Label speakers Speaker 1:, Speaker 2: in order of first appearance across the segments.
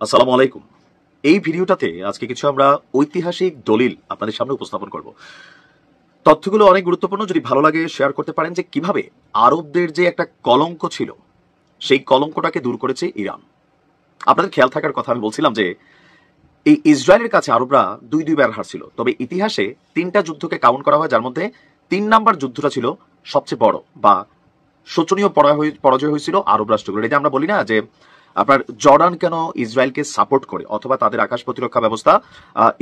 Speaker 1: আসসালামু আলাইকুম। এই ভিডিওটাতে আজকে কিছু আমরা ঐতিহাসিক দলিল আপনাদের সামনে উপস্থাপন করব। তথ্যগুলো অনেক গুরুত্বপূর্ণ, যদি ভালো লাগে শেয়ার করতে পারেন যে কিভাবে আরবদের যে একটা কলঙ্ক ছিল সেই কলঙ্কটাকে দূর করেছে ইরান। আপনাদের খেয়াল থাকার কথা আমি বলছিলাম যে এই ইসরায়েলের কাছে আরবরা দুইবার হারছিল, তবে ইতিহাসে 3টা যুদ্ধকে কাউন্ট করা হয়, যার মধ্যে 3 নাম্বার যুদ্ধটা ছিল সবচেয়ে বড় বা শোচনীয় পরাজয় হয়েছিল আরব রাষ্ট্রগুলোর। এটা আমরা বলি না যে আপনার জর্ডান কেন ইসরায়েলকে সাপোর্ট করে অথবা তাদের আকাশ প্রতিরক্ষা ব্যবস্থা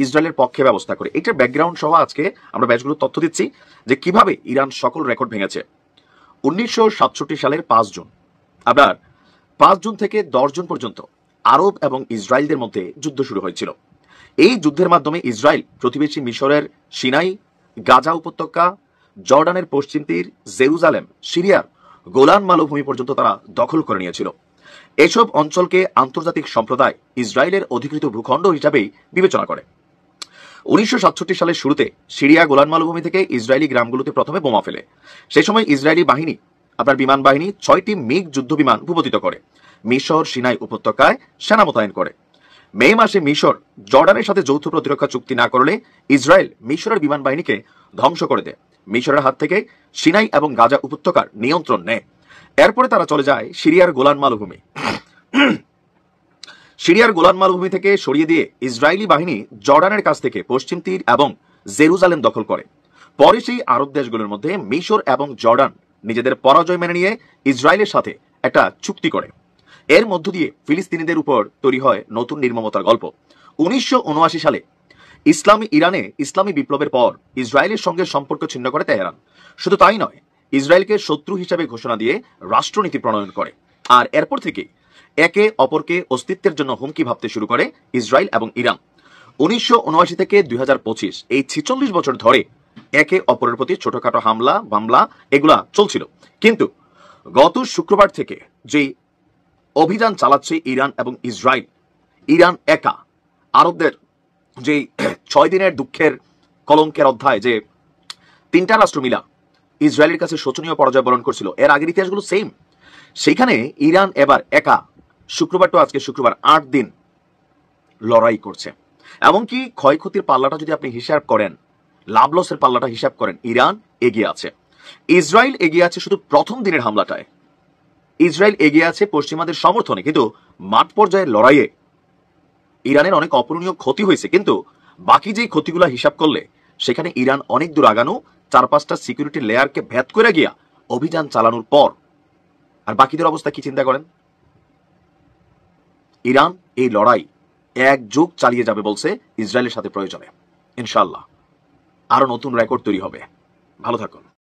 Speaker 1: ইসরায়েলের পক্ষে ব্যবস্থা করে, এটার ব্যাকগ্রাউন্ড সহ আজকে আমরা ব্যাচগুলো তথ্য দিচ্ছি যে কিভাবে ইরান সকল রেকর্ড ভেঙেছে। 1967 সালের 5 জুন, আপনার 5 জুন থেকে 10 জুন পর্যন্ত আরব এবং ইসরায়েলদের মধ্যে যুদ্ধ শুরু হয়েছিল। এই যুদ্ধের মাধ্যমে ইসরায়েল প্রতিবেশী মিশরের সিনাই, গাজা উপত্যকা, জর্ডানের পশ্চিম তীর, জেরুজালেম, সিরিয়ার গোলান মালভূমি পর্যন্ত তারা দখল করে নিয়েছিল। এসব অঞ্চলকে আন্তর্জাতিক সম্প্রদায় ইসরায়েলের অধিকৃত ভূখণ্ড হিসাবেই বিবেচনা করে। 1967 সালের শুরুতে সিরিয়া গোলান মালভূমি থেকে ইসরায়েলি গ্রামগুলোতে প্রথমে বোমা ফেলে। সেই সময় ইসরায়েলি বাহিনী, আপনার বিমান বাহিনী 6টি মিগ যুদ্ধ বিমান ভূপতিত করে মিশর সিনাই উপত্যকায় সেনা মোতায়েন করে। মে মাসে মিশর জর্ডানের সাথে যৌথ প্রতিরক্ষা চুক্তি না করলে ইসরায়েল মিশরের বিমান বাহিনীকে ধ্বংস করে দেয়, মিশরের হাত থেকে সিনাই এবং গাজা উপত্যকার নিয়ন্ত্রণ নেয়। এরপরে তারা চলে যায় সিরিয়ার গোলান মালভূমি। সিরিয়ার গোলান মালভূমি থেকে সরিয়ে দিয়ে ইসরায়েলি বাহিনী জর্ডানের কাছ থেকে পশ্চিম তীর এবং জেরুজালেম দখল করে। পরে সেই আরব দেশগুলোর মধ্যে মিশর এবং জর্ডান নিজেদের পরাজয় মেনে নিয়ে ইসরায়েলের সাথে একটা চুক্তি করে। এর মধ্য দিয়ে ফিলিস্তিনিদের উপর তৈরি হয় নতুন নির্মমতার গল্প। 1979 সালে ইরানে ইসলামী বিপ্লবের পর ইসরায়েলের সঙ্গে সম্পর্ক ছিন্ন করে তেহরান। শুধু তাই নয়, ইসরায়েলকে শত্রু হিসেবে ঘোষণা দিয়ে রাষ্ট্রনীতি প্রণয়ন করে। আর এরপর থেকে একে অপরকে অস্তিত্বের জন্য হুমকি ভাবতে শুরু করে ইসরায়েল এবং ইরান। 1979 থেকে 2025 এই 46 বছর ধরে একে অপরের প্রতি ছোটখাটো হামলা মামলা এগুলা চলছিল। কিন্তু গত শুক্রবার থেকে যে অভিযান চালাচ্ছে ইরান এবং ইসরায়েল, ইরান একা আরবদের যে 6 দিনের দুঃখের কলঙ্কের অধ্যায়, যে 3টা রাষ্ট্র মিলা ইসরায়েলের কাছে শোচনীয় পরাজয় বরণ করছিল, এর আগের ইতিহাসগুলো সেম। সেখানে ইরান এবার একা শুক্রবার তো আজকে শুক্রবার 8 দিন লড়াই করছে। এমনকি ক্ষয়ক্ষতির পাল্লাটা যদি আপনি হিসাব করেন, লাভ লসের পাল্লাটা হিসাব করেন, ইরান এগিয়ে আছে। ইসরায়েল এগিয়ে আছে শুধু প্রথম দিনের হামলাটায়, ইসরায়েল এগিয়ে আছে পশ্চিমাদের সমর্থনে, কিন্তু মাঠ পর্যায়ের লড়াইয়ে ইরানের অনেক অপূরণীয় ক্ষতি হয়েছে। কিন্তু বাকি যে ক্ষতিগুলো হিসাব করলে সেখানে ইরান অনেক দূর আগানো, 4-5টা সিকিউরিটি লেয়ারকে ভেদ করে গিয়া অভিযান চালানোর পর। আর বাকিদের অবস্থা কি চিন্তা করেন। ইরান এই লড়াই 1 যুগ চালিয়ে যাবে বলছে ইসরায়েলের সাথে প্রয়োজনে। ইনশাআল্লাহ আরো নতুন রেকর্ড তৈরি হবে। ভালো থাকুন।